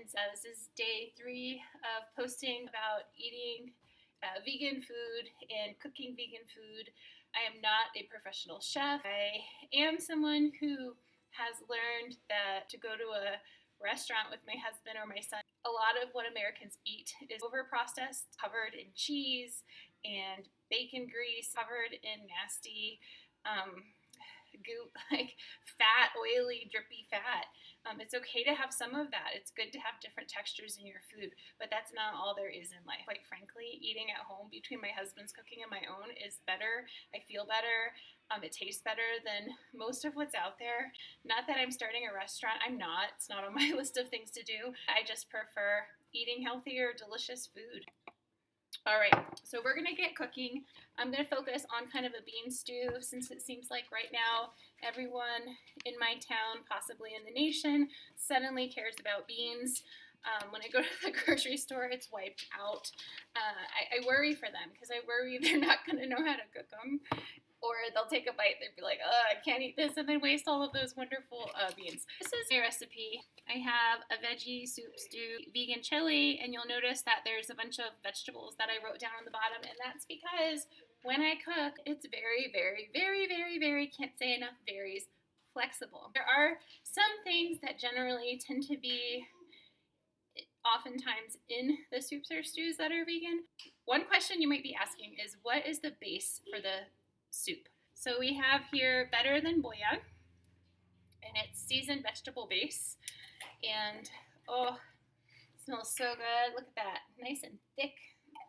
friends. This is day 3 of posting about eating vegan food and cooking vegan food. I am not a professional chef. I am someone who has learned that to go to a restaurant with my husband or my son, a lot of what Americans eat is over-processed, covered in cheese and bacon grease, covered in nasty goop, like fat, oily, drippy fat. It's okay to have some of that. It's good to have different textures in your food, but that's not all there is in life. Quite frankly, eating at home between my husband's cooking and my own is better. I feel better. It tastes better than most of what's out there. Not that I'm starting a restaurant. I'm not. It's not on my list of things to do. I just prefer eating healthier, delicious food. All right, so we're gonna get cooking. I'm gonna focus on kind of a bean stew since it seems like right now everyone in my town, possibly in the nation, suddenly cares about beans. When I go to the grocery store, it's wiped out. I worry for them because I worry they're not gonna know how to cook them. Or they'll take a bite, they'll be like, oh, I can't eat this, and then waste all of those wonderful beans. This is my recipe. I have a veggie soup stew, vegan chili, and you'll notice that there's a bunch of vegetables that I wrote down on the bottom, and that's because when I cook, it's very, very, very, very, very, can't say enough, varies, flexible. There are some things that generally tend to be oftentimes in the soups or stews that are vegan. One question you might be asking is, what is the base for the soup? So we have here Better Than Bouillon, and it's seasoned vegetable base, and oh, it smells so good. Look at that, nice and thick.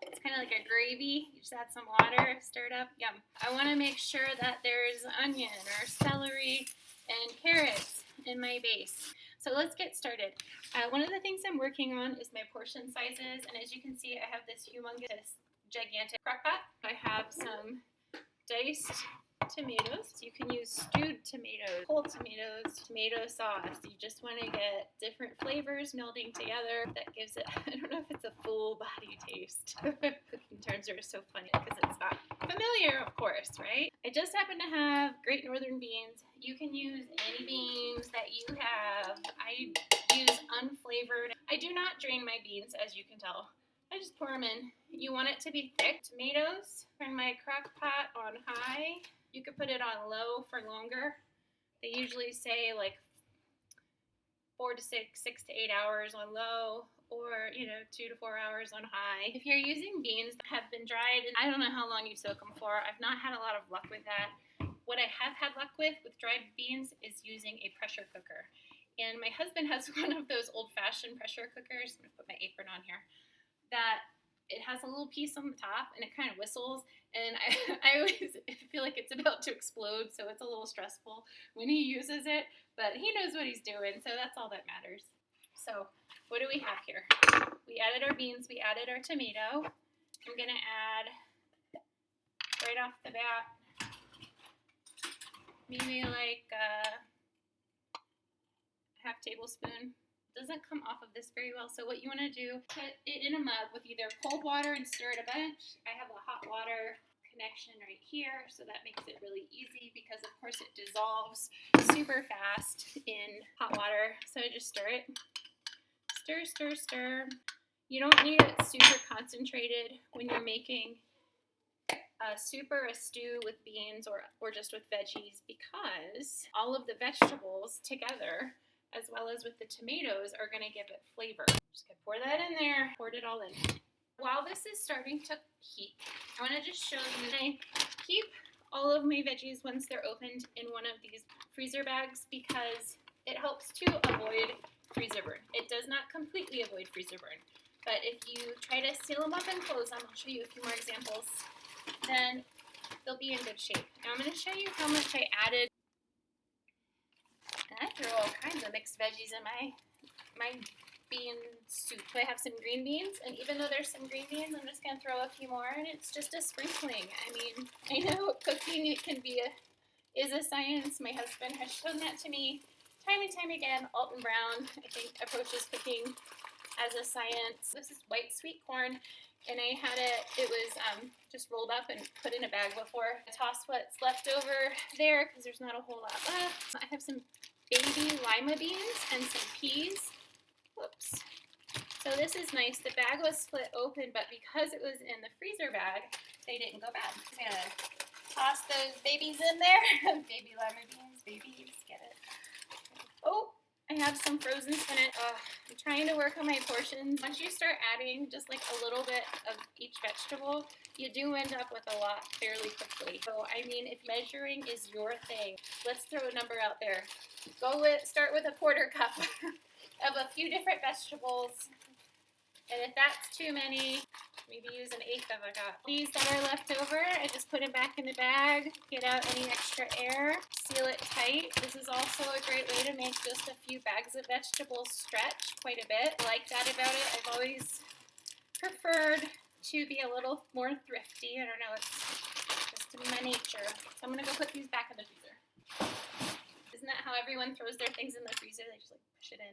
It's kind of like a gravy. You just add some water, stir it up, yum. I want to make sure that there's onion or celery and carrots in my base. So let's get started. One of the things I'm working on is my portion sizes, and as you can see, I have this humongous, gigantic crock pot. I have some diced tomatoes. You can use stewed tomatoes, whole tomatoes, tomato sauce. You just want to get different flavors melding together. That gives it, I don't know if it's a full body taste. Cooking terms are so funny because it's not familiar, of course, right? I just happen to have Great Northern beans. You can use any beans that you have. I use unflavored. I do not drain my beans, as you can tell. I just pour them in. You want it to be thick. Tomatoes, turn my crock pot on high. You could put it on low for longer. They usually say like 4 to 6, 6 to 8 hours on low, or 2 to 4 hours on high. If you're using beans that have been dried, I don't know how long you soak them for. I've not had a lot of luck with that. What I have had luck with dried beans is using a pressure cooker. And my husband has one of those old-fashioned pressure cookers. I'm gonna put my apron on here. That it has a little piece on the top and it kind of whistles, and I always feel like it's about to explode, so it's a little stressful when he uses it, but he knows what he's doing, so that's all that matters. So what do we have here? We added our beans, we added our tomato. I'm gonna add right off the bat maybe like a half tablespoon. Doesn't come off of this very well, so what you want to do, put it in a mug with either cold water and stir it a bunch. I have a hot water connection right here, so that makes it really easy because of course it dissolves super fast in hot water. So I just stir it, stir, stir, stir. You don't need it super concentrated when you're making a soup or a stew with beans or just with veggies, because all of the vegetables together as well as with the tomatoes are going to give it flavor. Just gonna pour that in there, poured it all in. While this is starting to heat, I want to just show you, I keep all of my veggies once they're opened in one of these freezer bags because it helps to avoid freezer burn. It does not completely avoid freezer burn, but if you try to seal them up and close them, I'll show you a few more examples, then they'll be in good shape. Now I'm going to show you how much I added. I throw all kinds of mixed veggies in my bean soup. I have some green beans, and even though there's some green beans, I'm just going to throw a few more, and it's just a sprinkling. I mean, I know cooking, it can be is a science. My husband has shown that to me time and time again. Alton Brown, I think, approaches cooking as a science. This is white sweet corn, and I had it was just rolled up and put in a bag before. I toss what's left over there because there's not a whole lot left. I have some baby lima beans and some peas. Whoops. So this is nice. The bag was split open, but because it was in the freezer bag, they didn't go bad. I'm gonna toss those babies in there. Baby lima beans, babies, get it? Oh, I have some frozen spinach. I'm trying to work on my portions. Once you start adding just like a little bit of each vegetable, you do end up with a lot fairly quickly. So, I mean, if measuring is your thing, let's throw a number out there. Start with a quarter cup of a few different vegetables. And if that's too many, maybe use an eighth of a cup. These that are left over, I just put them back in the bag, get out any extra air, seal it tight. This is also a great way to make just a few bags of vegetables stretch quite a bit. I like that about it. I've always preferred to be a little more thrifty. I don't know, it's just in my nature. So I'm gonna go put these back in the freezer. Isn't that how everyone throws their things in the freezer? They just like push it in.